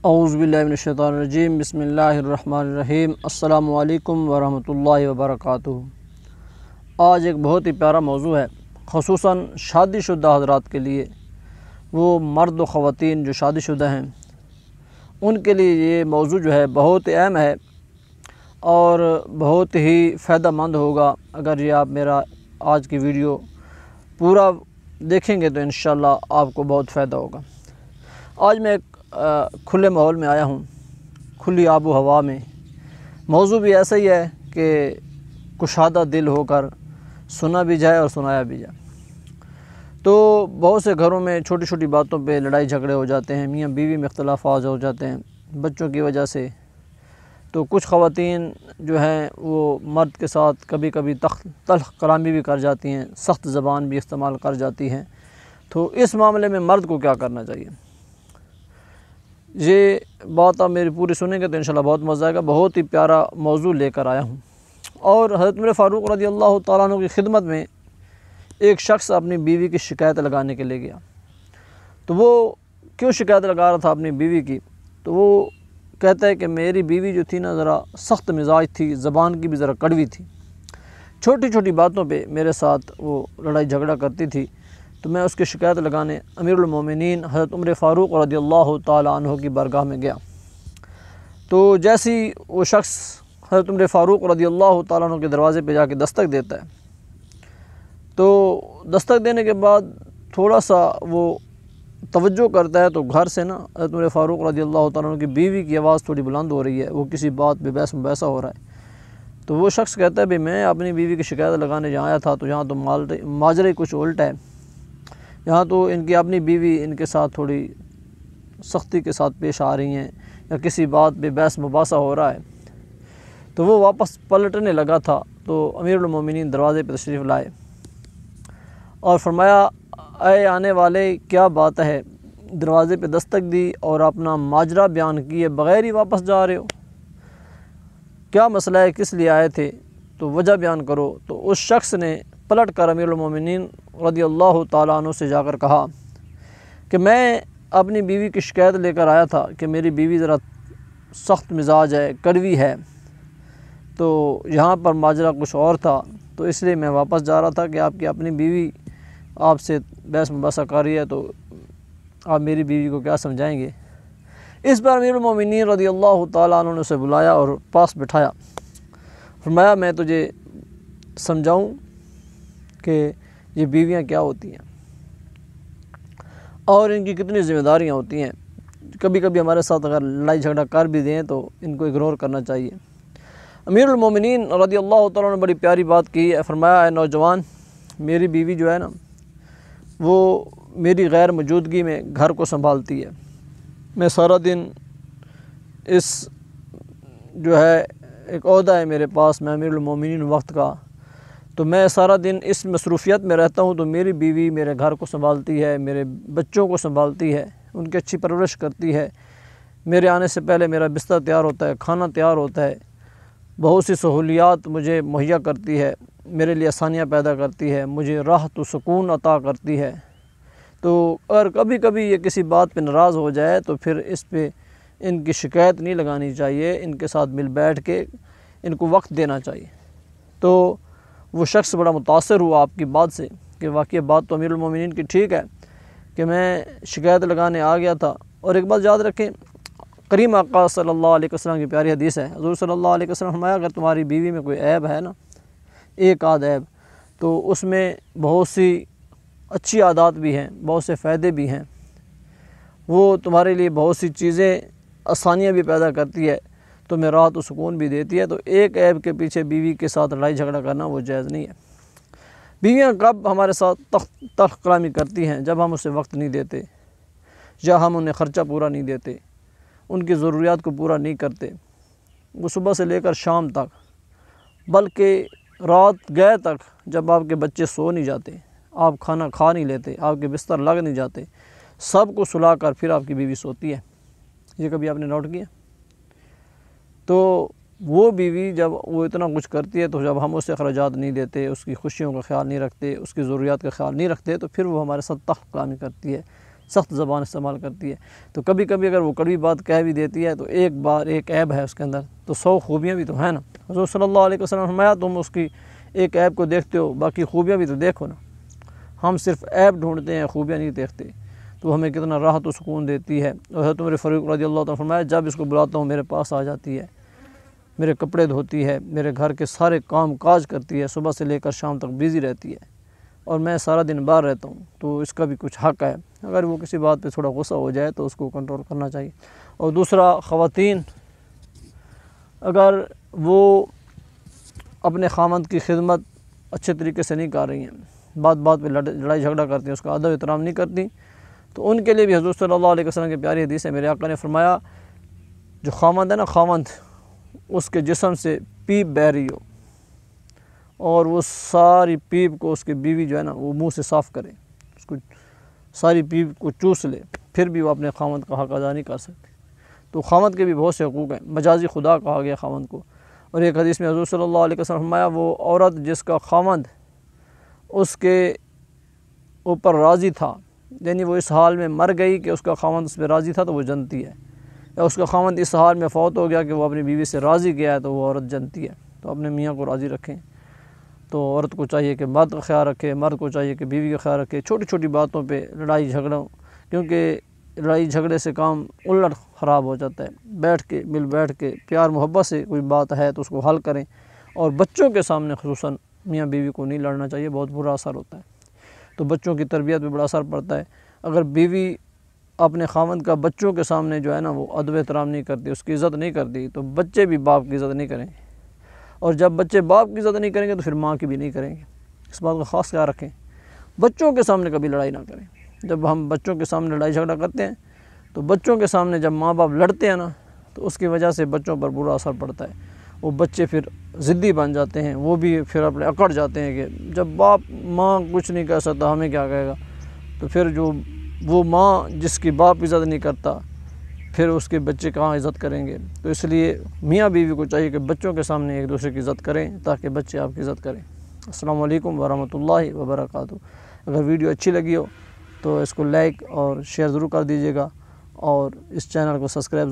اعوذ باللہ من الشیطان الرجیم، بسم اللہ الرحمن الرحیم۔ السلام علیکم ورحمۃ اللہ وبرکاتہ۔ آج ایک بہت ہی پیارا موضوع ہے، خصوصاً شادی شدہ حضرات کے لیے، وہ مرد و خواتین جو شادی شدہ ہیں ان کے لیے یہ موضوع جو ہے بہت اہم ہے اور بہت ہی فائدہ مند ہوگا اگر یہ آپ میرا آج کی ویڈیو پورا دیکھیں گے تو انشاءاللہ آپ کو بہت فائدہ ہوگا۔ آج میں ایک کھلے ماحول میں آیا ہوں، کھلی آب و ہوا میں۔ موضوع بھی ایسا ہی ہے کہ کشادہ دل ہو کر سنا بھی جائے اور سنایا بھی جائے۔ تو بہت سے گھروں میں چھوٹی چھوٹی باتوں پہ لڑائی جھگڑے ہو جاتے ہیں، میاں بیوی میں اختلافات ہو جاتے ہیں بچوں کی وجہ سے۔ تو کچھ خواتین جو ہیں وہ مرد کے ساتھ کبھی کبھی تلخ کلامی بھی کر جاتی ہیں، سخت زبان بھی استعمال کر جاتی ہیں۔ تو اس معاملے میں مرد کو کیا کرنا چاہیے؟ یہ بات آپ میری پوری سنیں گے تو انشاءاللہ بہت مزہ آئے گا۔ بہت ہی پیارا موضوع لے کر آیا ہوں۔ اور حضرت عمر فاروق رضی اللہ تعالیٰ عنہ کی خدمت میں ایک شخص اپنی بیوی کی شکایت لگانے کے لیے گیا۔ تو وہ کیوں شکایت لگا رہا تھا اپنی بیوی کی؟ تو وہ کہتا ہے کہ میری بیوی جو تھی نا ذرا سخت مزاج تھی، زبان کی بھی ذرا کڑوی تھی، چھوٹی چھوٹی باتوں پہ میرے ساتھ وہ لڑائی جھگڑا کرتی تھی۔ تو میں اس کی شکایت لگانے امیر المومنین حضرت عمر فاروق رضی اللہ تعالیٰ عنہ کی بارگاہ میں گیا۔ تو جیسی وہ شخص حضرت عمر فاروق رضی اللہ تعالیٰ عنہ کے دروازے پہ جا کے دستک دیتا ہے، تو دستک دینے کے بعد تھوڑا سا وہ توجہ کرتا ہے تو گھر سے نا حضرت عمر فاروق رضی اللہ تعالیٰ عنہ کی بیوی کی آواز تھوڑی بلند ہو رہی ہے، وہ کسی بات پہ بحث مباحثہ ہو رہا ہے۔ تو وہ شخص کہتا ہے بھئی میں اپنی بیوی کی شکایت لگانے جہاں آیا تھا تو یہاں تو ماجرا ہی کچھ الٹا ہے، یہاں تو ان کی اپنی بیوی ان کے ساتھ تھوڑی سختی کے ساتھ پیش آ رہی ہیں یا کسی بات پہ بحث مباحثہ ہو رہا ہے۔ تو وہ واپس پلٹنے لگا تھا تو امیر المومنین دروازے پہ تشریف لائے اور فرمایا اے آنے والے کیا بات ہے، دروازے پہ دستک دی اور اپنا ماجرا بیان کیے بغیر ہی واپس جا رہے ہو، کیا مسئلہ ہے، کس لیے آئے تھے، تو وجہ بیان کرو۔ تو اس شخص نے پلٹ کر امیر المومنین رضی اللہ تعالیٰ عنہ سے جا کر کہا کہ میں اپنی بیوی کی شکایت لے کر آیا تھا کہ میری بیوی ذرا سخت مزاج ہے، کڑوی ہے، تو یہاں پر ماجرا کچھ اور تھا، تو اس لیے میں واپس جا رہا تھا کہ آپ کی اپنی بیوی آپ سے بحث مباحثہ کر رہی ہے تو آپ میری بیوی کو کیا سمجھائیں گے۔ اس پر امیر المومنین رضی اللہ تعالیٰ عنہ نے اسے بلایا اور پاس بٹھایا، فرمایا میں تجھے سمجھاؤں کہ یہ بیویاں کیا ہوتی ہیں اور ان کی کتنی ذمہ داریاں ہوتی ہیں۔ کبھی کبھی ہمارے ساتھ اگر لڑائی جھگڑا کر بھی دیں تو ان کو اگنور کرنا چاہیے۔ امیر المومنین رضی اللہ تعالیٰ نے بڑی پیاری بات کی ہے، فرمایا اے نوجوان، میری بیوی جو ہے نا وہ میری غیر موجودگی میں گھر کو سنبھالتی ہے، میں سارا دن اس جو ہے ایک عہدہ ہے میرے پاس، میں امیر المومنین وقت کا، تو میں سارا دن اس مصروفیت میں رہتا ہوں، تو میری بیوی میرے گھر کو سنبھالتی ہے، میرے بچوں کو سنبھالتی ہے، ان کی اچھی پرورش کرتی ہے، میرے آنے سے پہلے میرا بستر تیار ہوتا ہے، کھانا تیار ہوتا ہے، بہت سی سہولیات مجھے مہیا کرتی ہے، میرے لیے آسانیاں پیدا کرتی ہے، مجھے راحت و سکون عطا کرتی ہے۔ تو اگر کبھی کبھی یہ کسی بات پہ ناراض ہو جائے تو پھر اس پہ ان کی شکایت نہیں لگانی چاہیے، ان کے ساتھ مل بیٹھ کے ان کو وقت دینا چاہیے۔ تو وہ شخص بڑا متاثر ہوا آپ کی بات سے کہ واقعی بات تو امیر المومنین کی ٹھیک ہے کہ میں شکایت لگانے آ گیا تھا۔ اور ایک بات یاد رکھیں، کریم آقا صلی اللہ علیہ وسلم کی پیاری حدیث ہے، حضور صلی اللہ علیہ وسلم فرمایا اگر تمہاری بیوی میں کوئی عیب ہے نا، ایک آدھ عیب، تو اس میں بہت سی اچھی عادات بھی ہیں، بہت سے فائدے بھی ہیں، وہ تمہارے لیے بہت سی چیزیں آسانیاں بھی پیدا کرتی ہے، تمہیں راحت و سکون بھی دیتی ہے، تو ایک عیب کے پیچھے بیوی کے ساتھ لڑائی جھگڑا کرنا وہ جائز نہیں ہے۔ بیویاں کب ہمارے ساتھ تلخ کلامی کرتی ہیں؟ جب ہم اسے وقت نہیں دیتے یا ہم انہیں خرچہ پورا نہیں دیتے، ان کی ضروریات کو پورا نہیں کرتے، وہ صبح سے لے کر شام تک، بلکہ رات گئے تک جب آپ کے بچے سو نہیں جاتے، آپ کھانا کھا نہیں لیتے، آپ کے بستر لگ نہیں جاتے، سب کو سلا کر پھر آپ کی بیوی سوتی ہے۔ یہ کبھی آپ نے نوٹ کیا؟ تو وہ بیوی جب وہ اتنا کچھ کرتی ہے تو جب ہم اسے اخراجات نہیں دیتے، اس کی خوشیوں کا خیال نہیں رکھتے، اس کی ضروریات کا خیال نہیں رکھتے، تو پھر وہ ہمارے ساتھ تلخ کلامی کرتی ہے، سخت زبان استعمال کرتی ہے. تو کبھی کبھی اگر وہ کڑوی بات کہہ بھی دیتی ہے تو ایک بار ایک عیب ہے اس کے اندر، تو 100 خوبیاں بھی تو ہیں نا. حضور صلی اللہ علیہ وسلم نے فرمایا تم اس کی ایک عیب کو دیکھتے ہو، باقی خوبیاں بھی تو دیکھو نا. ہم صرف عیب ڈھونڈتے ہیں، خوبیاں نہیں دیکھتے. تو ہمیں کتنا راحت و سکون دیتی ہے. اور حضرت عمر فاروق رضی اللہ عنہ نے فرمایا جب اس کو بلاتا ہوں میرے پاس آ جاتی ہے، میرے کپڑے دھوتی ہے، میرے گھر کے سارے کام کاج کرتی ہے، صبح سے لے کر شام تک بیزی رہتی ہے، اور میں سارا دن باہر رہتا ہوں. تو اس کا بھی کچھ حق ہے. اگر وہ کسی بات پہ تھوڑا غصہ ہو جائے تو اس کو کنٹرول کرنا چاہیے. اور دوسرا، خواتین اگر وہ اپنے خامند کی خدمت اچھے طریقے سے نہیں کر رہی ہیں، بات بات پہ لڑائی جھگڑا کرتی ہیں، اس کا ادب احترام نہیں کرتی، تو ان کے لیے بھی حضور صلی اللہ علیہ وسلم کی پیاری حدیث ہے. میرے آقا نے فرمایا جو خامند ہے نا، خامند اس کے جسم سے پیپ بہہ رہی ہو اور وہ ساری پیپ کو اس کی بیوی جو ہے نا وہ منہ سے صاف کرے، اس کو ساری پیپ کو چوس لے، پھر بھی وہ اپنے خامند کا حق ادا نہیں کر سکتے. تو خامند کے بھی بہت سے حقوق ہیں. مجازی خدا کہا گیا خامند کو. اور ایک حدیث میں حضور صلی اللہ علیہ وسلم فرمایا وہ عورت جس کا خامند اس کے اوپر راضی تھا، یعنی وہ اس حال میں مر گئی کہ اس کا خامند اس پہ راضی تھا، تو وہ جنتی ہے. یا اس کا خامند اس حال میں فوت ہو گیا کہ وہ اپنی بیوی سے راضی گیا ہے، تو وہ عورت جنتی ہے. تو اپنے میاں کو راضی رکھیں. تو عورت کو چاہیے کہ مرد کا خیال رکھے، مرد کو چاہیے کہ بیوی کا خیال رکھے. چھوٹی چھوٹی باتوں پہ لڑائی جھگڑوں، کیونکہ لڑائی جھگڑے سے کام الٹ خراب ہو جاتا ہے. بیٹھ کے پیار محبت سے کوئی بات ہے تو اس کو حل کریں. اور بچوں کے سامنے خصوصاً میاں بیوی کو نہیں لڑنا چاہیے، بہت برا اثر ہوتا ہے. تو بچوں کی تربیت پہ بڑا اثر پڑتا ہے. اگر بیوی اپنے خامند کا بچوں کے سامنے جو ہے نا وہ ادب احترام نہیں کرتی، اس کی عزت نہیں کرتی، تو بچے بھی باپ کی عزت نہیں کریں گے. اور جب بچے باپ کی عزت نہیں کریں گے تو پھر ماں کی بھی نہیں کریں گے. اس بات کا خاص خیال رکھیں. بچوں کے سامنے کبھی لڑائی نہ کریں. جب ہم بچوں کے سامنے لڑائی جھگڑا کرتے ہیں تو بچوں کے سامنے جب ماں باپ لڑتے ہیں نا تو اس کی وجہ سے بچوں پر برا اثر پڑتا ہے. وہ بچے پھر ضدی بن جاتے ہیں، وہ بھی پھر اپنے اکڑ جاتے ہیں کہ جب باپ ماں کچھ نہیں کہہ سکتا ہمیں کیا کہے گا. تو پھر جو وہ ماں جس کی باپ عزت نہیں کرتا، پھر اس کے بچے کہاں عزت کریں گے. تو اس لیے میاں بیوی کو چاہیے کہ بچوں کے سامنے ایک دوسرے کی عزت کریں تاکہ بچے آپ کی عزت کریں. السلام علیکم ورحمۃ اللہ وبرکاتہ. اگر ویڈیو اچھی لگی ہو تو اس کو لائک اور شیئر ضرور کر دیجیے گا، اور اس چینل کو سبسکرائب